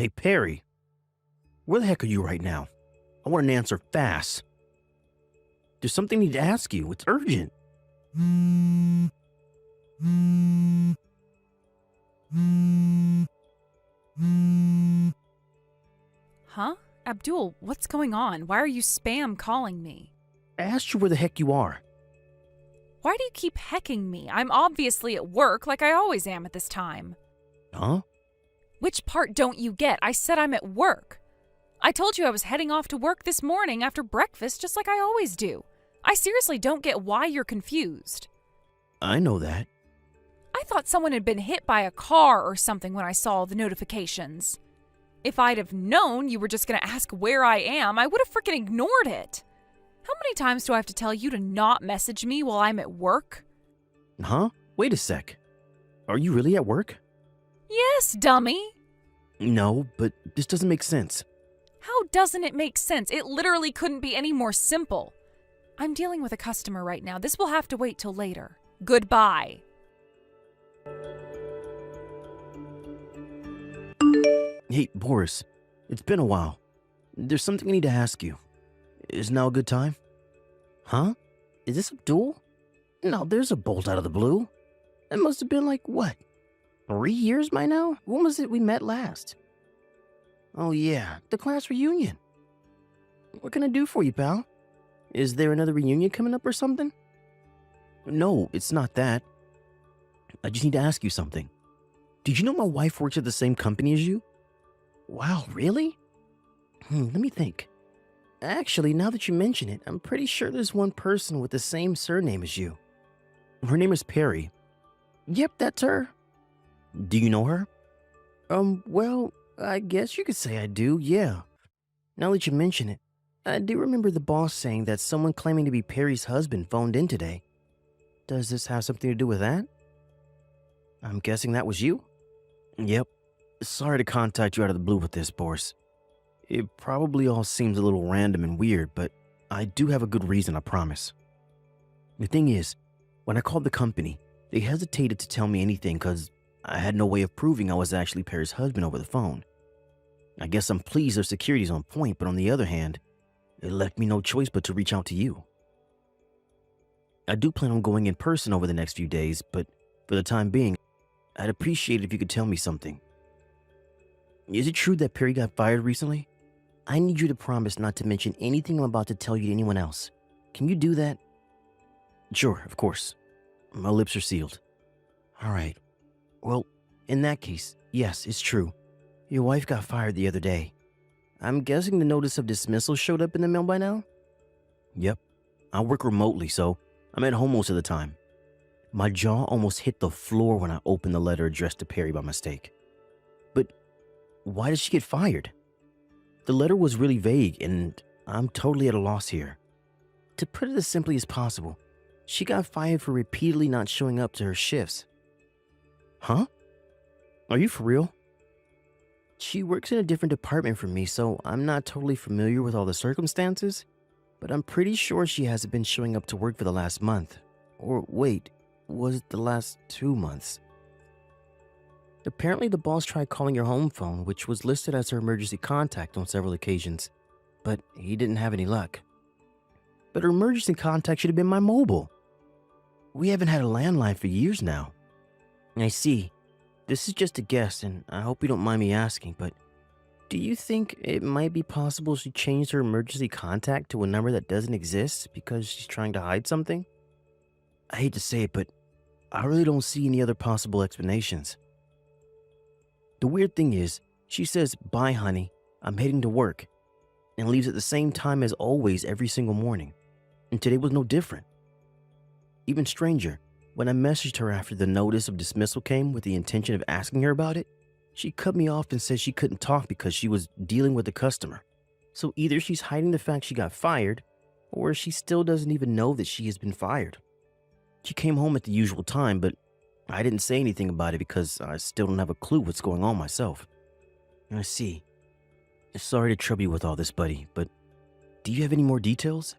Hey, Perry, where the heck are you right now? I want an answer fast. There's something I need to ask you. It's urgent. Huh? Abdul, what's going on? Why are you spam calling me? I asked you where the heck you are. Why do you keep hecking me? I'm obviously at work like I always am at this time. Huh? Which part don't you get? I said I'm at work. I told you I was heading off to work this morning after breakfast just like I always do. I seriously don't get why you're confused. I know that. I thought someone had been hit by a car or something when I saw the notifications. If I'd have known you were just going to ask where I am, I would have freaking ignored it. How many times do I have to tell you to not message me while I'm at work? Huh? Wait a sec. Are you really at work? Yes, dummy. No, but this doesn't make sense. How doesn't it make sense? It literally couldn't be any more simple. I'm dealing with a customer right now. This will have to wait till later. Goodbye. Hey, Boris, it's been a while. There's something I need to ask you. Is now a good time? Huh? Is this Abdul? No, there's a bolt out of the blue. It must have been like, what? 3 years by now? When was it we met last? Oh yeah, the class reunion. What can I do for you, pal? Is there another reunion coming up or something? No, it's not that. I just need to ask you something. Did you know my wife works at the same company as you? Wow, really? Let me think. Actually, now that you mention it, I'm pretty sure there's one person with the same surname as you. Her name is Perry. Yep, that's her. Do you know her? Well, I guess you could say I do, yeah. Now that you mention it, I do remember the boss saying that someone claiming to be Perry's husband phoned in today. Does this have something to do with that? I'm guessing that was you? Yep. Sorry to contact you out of the blue with this, Boris. It probably all seems a little random and weird, but I do have a good reason, I promise. The thing is, when I called the company, they hesitated to tell me anything because I had no way of proving I was actually Perry's husband over the phone. I guess I'm pleased their security's on point, but on the other hand, it left me no choice but to reach out to you. I do plan on going in person over the next few days, but for the time being, I'd appreciate it if you could tell me something. Is it true that Perry got fired recently? I need you to promise not to mention anything I'm about to tell you to anyone else. Can you do that? Sure, of course. My lips are sealed. All right. Well, in that case, yes, it's true. Your wife got fired the other day. I'm guessing the notice of dismissal showed up in the mail by now? Yep. I work remotely, so I'm at home most of the time. My jaw almost hit the floor when I opened the letter addressed to Perry by mistake. But why did she get fired? The letter was really vague, and I'm totally at a loss here. To put it as simply as possible, she got fired for repeatedly not showing up to her shifts. Huh? Are you for real? She works in a different department from me, so I'm not totally familiar with all the circumstances, but I'm pretty sure she hasn't been showing up to work for the last month. Or wait, was it the last 2 months? Apparently the boss tried calling her home phone, which was listed as her emergency contact on several occasions, but he didn't have any luck. But her emergency contact should have been my mobile. We haven't had a landline for years now. I see. This is just a guess, and I hope you don't mind me asking, but do you think it might be possible she changed her emergency contact to a number that doesn't exist because she's trying to hide something? I hate to say it, but I really don't see any other possible explanations. The weird thing is, she says, "Bye, honey, I'm heading to work," and leaves at the same time as always every single morning. And today was no different. Even stranger, when I messaged her after the notice of dismissal came with the intention of asking her about it, she cut me off and said she couldn't talk because she was dealing with a customer. So either she's hiding the fact she got fired, or she still doesn't even know that she has been fired. She came home at the usual time, but I didn't say anything about it because I still don't have a clue what's going on myself. I see. Sorry to trouble you with all this, buddy, but do you have any more details?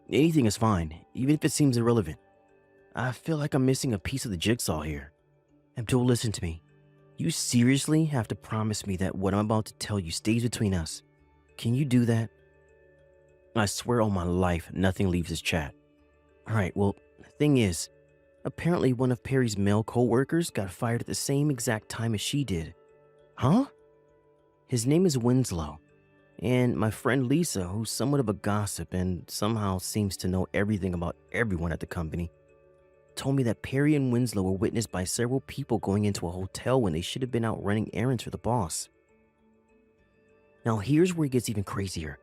Anything is fine, even if it seems irrelevant. I feel like I'm missing a piece of the jigsaw here. Abdul, listen to me. You seriously have to promise me that what I'm about to tell you stays between us. Can you do that? I swear on my life, nothing leaves this chat. Alright, well, the thing is, apparently one of Perry's male co-workers got fired at the same exact time as she did. Huh? His name is Winslow, and my friend Lisa, who's somewhat of a gossip and somehow seems to know everything about everyone at the company, told me that Perry and Winslow were witnessed by several people going into a hotel when they should have been out running errands for the boss. Now here's where it gets even crazier.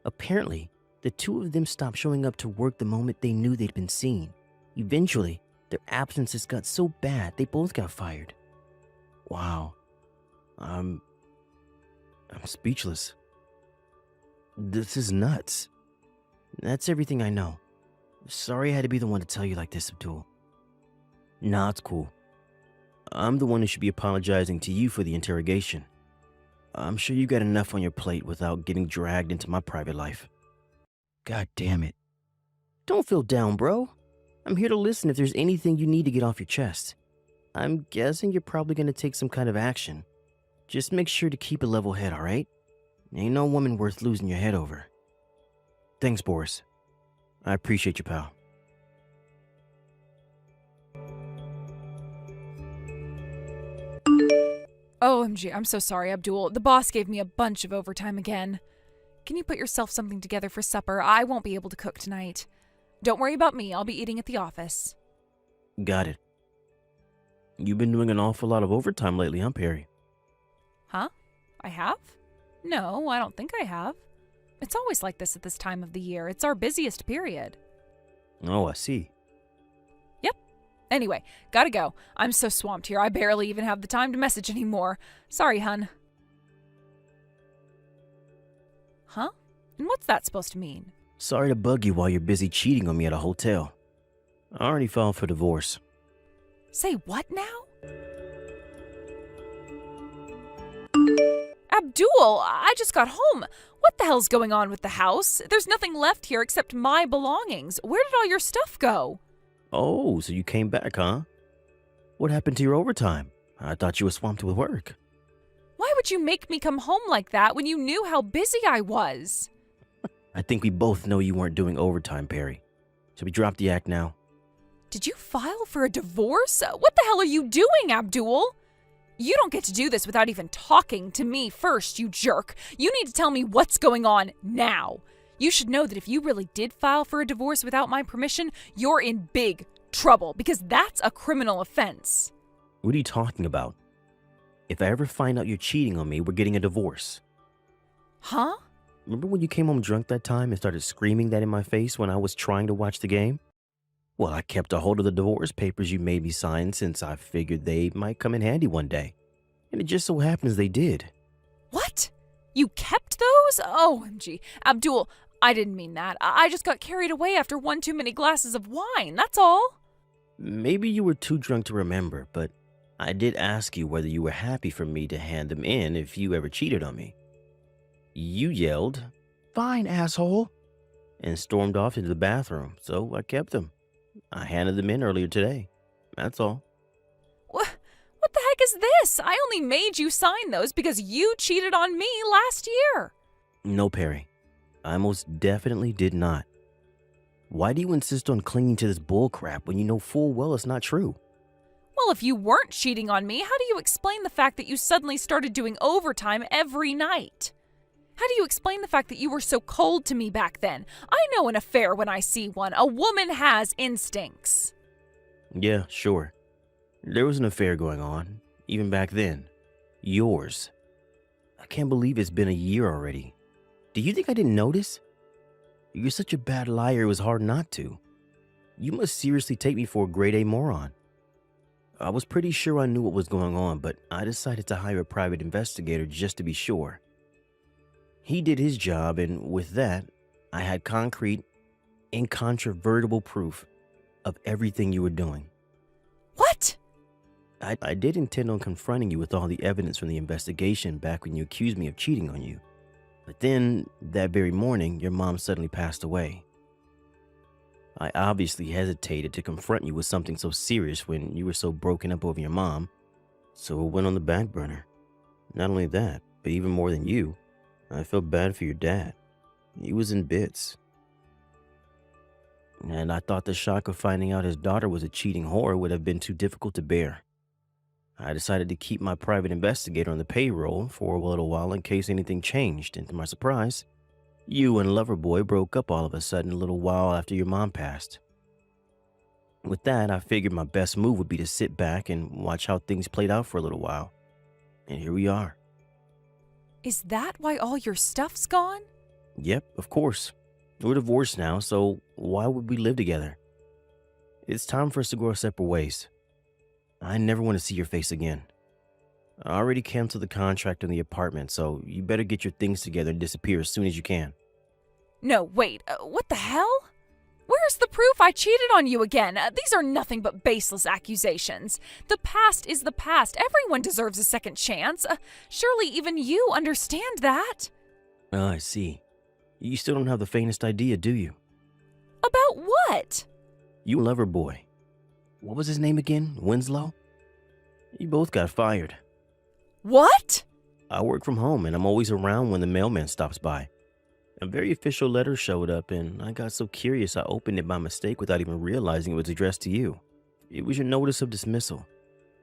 Apparently, the two of them stopped showing up to work the moment they knew they'd been seen. Eventually, their absences got so bad they both got fired. Wow. I'm speechless. This is nuts. That's everything I know. Sorry I had to be the one to tell you like this, Abdul. Nah, it's cool. I'm the one who should be apologizing to you for the interrogation. I'm sure you got enough on your plate without getting dragged into my private life. God damn it. Don't feel down, bro. I'm here to listen if there's anything you need to get off your chest. I'm guessing you're probably going to take some kind of action. Just make sure to keep a level head, alright? Ain't no woman worth losing your head over. Thanks, Boris. I appreciate you, pal. OMG, I'm so sorry, Abdul. The boss gave me a bunch of overtime again. Can you put yourself something together for supper? I won't be able to cook tonight. Don't worry about me. I'll be eating at the office. Got it. You've been doing an awful lot of overtime lately, huh, Perry? Huh? I have? No, I don't think I have. It's always like this at this time of the year. It's our busiest period. Oh, I see. Yep. Anyway, gotta go. I'm so swamped here, I barely even have the time to message anymore. Sorry, hun. Huh? And what's that supposed to mean? Sorry to bug you while you're busy cheating on me at a hotel. I already filed for divorce. Say what now? Abdul, I just got home. What the hell's going on with the house? There's nothing left here except my belongings. Where did all your stuff go? Oh, so you came back, huh? What happened to your overtime? I thought you were swamped with work. Why would you make me come home like that when you knew how busy I was? I think we both know you weren't doing overtime, Perry. Should we drop the act now? Did you file for a divorce? What the hell are you doing, Abdul? You don't get to do this without even talking to me first, you jerk. You need to tell me what's going on now. You should know that if you really did file for a divorce without my permission, you're in big trouble because that's a criminal offense. What are you talking about? If I ever find out you're cheating on me, we're getting a divorce. Huh? Remember when you came home drunk that time and started screaming that in my face when I was trying to watch the game? Well, I kept a hold of the divorce papers you made me sign since I figured they might come in handy one day. And it just so happens they did. What? You kept those? OMG. Abdul, I didn't mean that. I just got carried away after one too many glasses of wine, that's all. Maybe you were too drunk to remember, but I did ask you whether you were happy for me to hand them in if you ever cheated on me. You yelled, "Fine, asshole," and stormed off into the bathroom, so I kept them. I handed them in earlier today. That's all. What the heck is this? I only made you sign those because you cheated on me last year. No, Perry. I most definitely did not. Why do you insist on clinging to this bullcrap when you know full well it's not true? Well, if you weren't cheating on me, how do you explain the fact that you suddenly started doing overtime every night? How do you explain the fact that you were so cold to me back then? I know an affair when I see one. A woman has instincts. Yeah, sure. There was an affair going on, even back then. Yours. I can't believe it's been a year already. Do you think I didn't notice? You're such a bad liar it was hard not to. You must seriously take me for a grade A moron. I was pretty sure I knew what was going on, but I decided to hire a private investigator just to be sure. He did his job, and with that, I had concrete, incontrovertible proof of everything you were doing. What? I did intend on confronting you with all the evidence from the investigation back when you accused me of cheating on you. But then, that very morning, your mom suddenly passed away. I obviously hesitated to confront you with something so serious when you were so broken up over your mom, So it went on the back burner. Not only that, but even more than you, I felt bad for your dad. He was in bits. And I thought the shock of finding out his daughter was a cheating whore would have been too difficult to bear. I decided to keep my private investigator on the payroll for a little while in case anything changed, and to my surprise, you and Loverboy broke up all of a sudden a little while after your mom passed. With that, I figured my best move would be to sit back and watch how things played out for a little while. And here we are. Is that why all your stuff's gone? Yep, of course. We're divorced now, so why would we live together? It's time for us to go our separate ways. I never want to see your face again. I already canceled the contract on the apartment, so you better get your things together and disappear as soon as you can. No, wait, what the hell? Where's the proof I cheated on you again? These are nothing but baseless accusations. The past is the past. Everyone deserves a second chance. Surely even you understand that. I see. You still don't have the faintest idea, do you? About what? You Loverboy. What was his name again? Winslow? You both got fired. What? I work from home and I'm always around when the mailman stops by. A very official letter showed up and I got so curious I opened it by mistake without even realizing it was addressed to you. It was your notice of dismissal.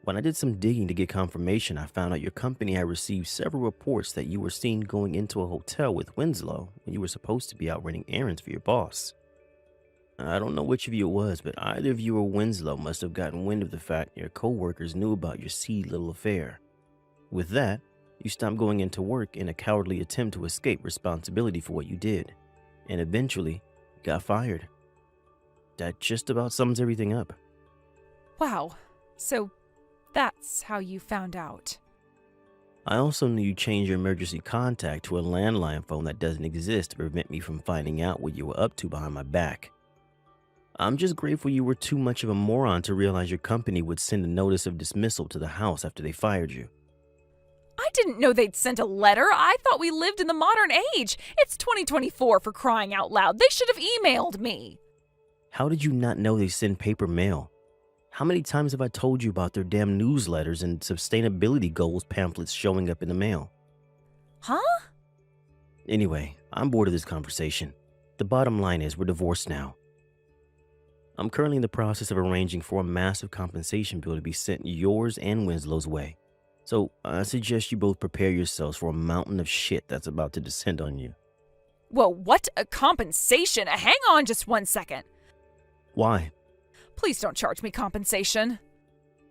When I did some digging to get confirmation, I found out your company had received several reports that you were seen going into a hotel with Winslow when you were supposed to be out running errands for your boss. I don't know which of you it was, but either of you or Winslow must have gotten wind of the fact your co-workers knew about your seedy little affair. With that, you stopped going into work in a cowardly attempt to escape responsibility for what you did, and eventually got fired. That just about sums everything up. Wow, so that's how you found out. I also knew you changed your emergency contact to a landline phone that doesn't exist to prevent me from finding out what you were up to behind my back. I'm just grateful you were too much of a moron to realize your company would send a notice of dismissal to the house after they fired you. I didn't know they'd sent a letter. I thought we lived in the modern age. It's 2024 for crying out loud. They should have emailed me. How did you not know they send paper mail? How many times have I told you about their damn newsletters and sustainability goals pamphlets showing up in the mail? Huh? Anyway, I'm bored of this conversation. The bottom line is we're divorced now. I'm currently in the process of arranging for a massive compensation bill to be sent yours and Winslow's way. So I suggest you both prepare yourselves for a mountain of shit that's about to descend on you. Whoa, what? A compensation? Hang on just 1 second. Why? Please don't charge me compensation.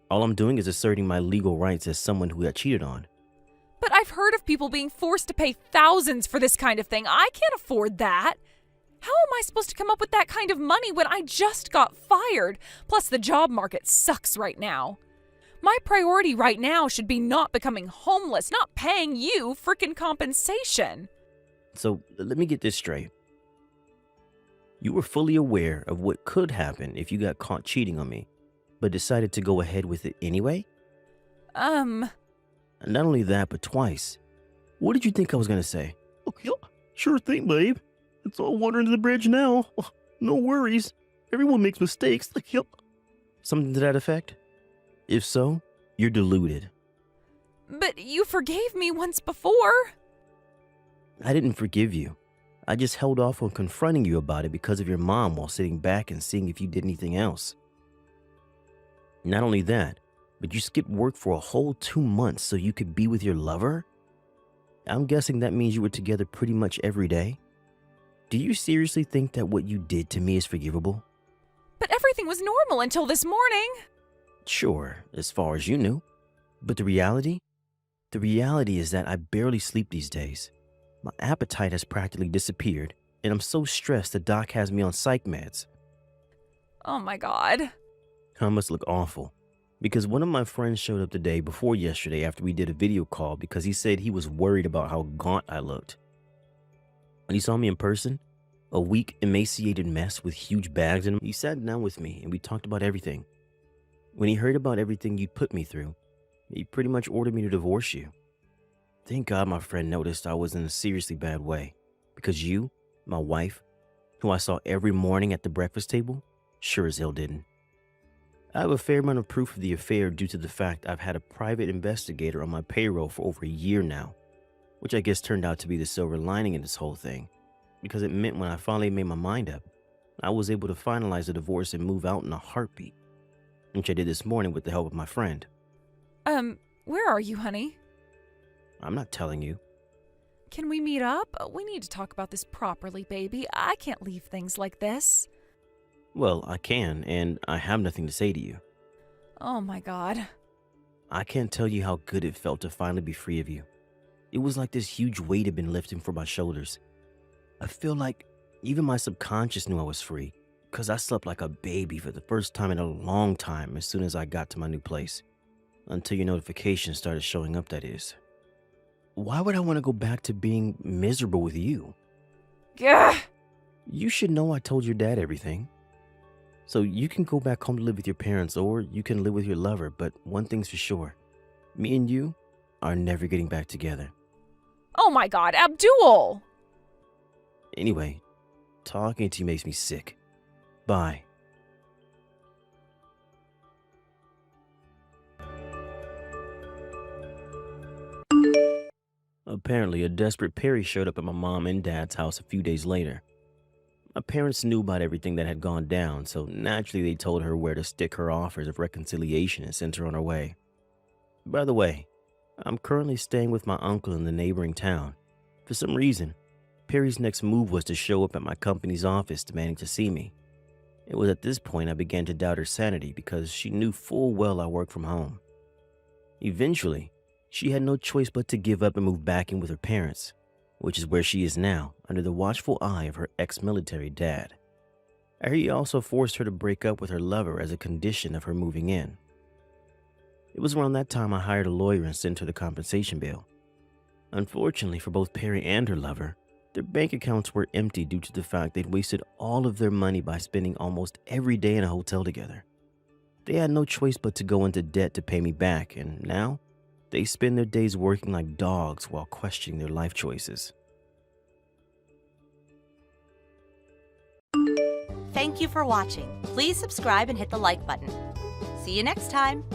All I'm doing is asserting my legal rights as someone who got cheated on. But I've heard of people being forced to pay thousands for this kind of thing. I can't afford that. How am I supposed to come up with that kind of money when I just got fired? Plus, the job market sucks right now. My priority right now should be not becoming homeless, not paying you frickin' compensation. So let me get this straight. You were fully aware of what could happen if you got caught cheating on me, but decided to go ahead with it anyway? And not only that, but twice. What did you think I was gonna say? Oh, yeah, sure thing, babe. It's all water under the bridge now. Oh, no worries. Everyone makes mistakes. Yep. Something to that effect? If so, you're deluded. But you forgave me once before. I didn't forgive you. I just held off on confronting you about it because of your mom while sitting back and seeing if you did anything else. Not only that, but you skipped work for a whole 2 months so you could be with your lover? I'm guessing that means you were together pretty much every day? Do you seriously think that what you did to me is forgivable? But everything was normal until this morning. Sure, as far as you knew. But the reality? The reality is that I barely sleep these days. My appetite has practically disappeared, and I'm so stressed the doc has me on psych meds. Oh my God. I must look awful, because one of my friends showed up the day before yesterday after we did a video call because he said he was worried about how gaunt I looked. When he saw me in person, a weak, emaciated mess with huge bags in him, he sat down with me and we talked about everything. When he heard about everything you'd put me through, he pretty much ordered me to divorce you. Thank God my friend noticed I was in a seriously bad way, because you, my wife, who I saw every morning at the breakfast table, sure as hell didn't. I have a fair amount of proof of the affair due to the fact I've had a private investigator on my payroll for over a year now, which I guess turned out to be the silver lining in this whole thing, because it meant when I finally made my mind up, I was able to finalize the divorce and move out in a heartbeat, which I did this morning with the help of my friend. Where are you, honey? I'm not telling you. Can we meet up? We need to talk about this properly, baby. I can't leave things like this. Well, I can, and I have nothing to say to you. Oh my God. I can't tell you how good it felt to finally be free of you. It was like this huge weight had been lifted from my shoulders. I feel like even my subconscious knew I was free, because I slept like a baby for the first time in a long time as soon as I got to my new place. Until your notifications started showing up, that is. Why would I want to go back to being miserable with you? Gah! You should know I told your dad everything. So you can go back home to live with your parents, or you can live with your lover, but one thing's for sure. Me and you are never getting back together. Oh my God, Abdul! Anyway, talking to you makes me sick. Bye. Apparently, a desperate Perry showed up at my mom and dad's house a few days later. My parents knew about everything that had gone down, so naturally they told her where to stick her offers of reconciliation and sent her on her way. By the way, I'm currently staying with my uncle in the neighboring town. For some reason, Perry's next move was to show up at my company's office demanding to see me. It was at this point I began to doubt her sanity because she knew full well I work from home. Eventually, she had no choice but to give up and move back in with her parents, which is where she is now, under the watchful eye of her ex-military dad. I hear he also forced her to break up with her lover as a condition of her moving in. It was around that time I hired a lawyer and sent her the compensation bill. Unfortunately for both Perry and her lover, their bank accounts were empty due to the fact they'd wasted all of their money by spending almost every day in a hotel together. They had no choice but to go into debt to pay me back, and now they spend their days working like dogs while questioning their life choices. Thank you for watching. Please subscribe and hit the like button. See you next time.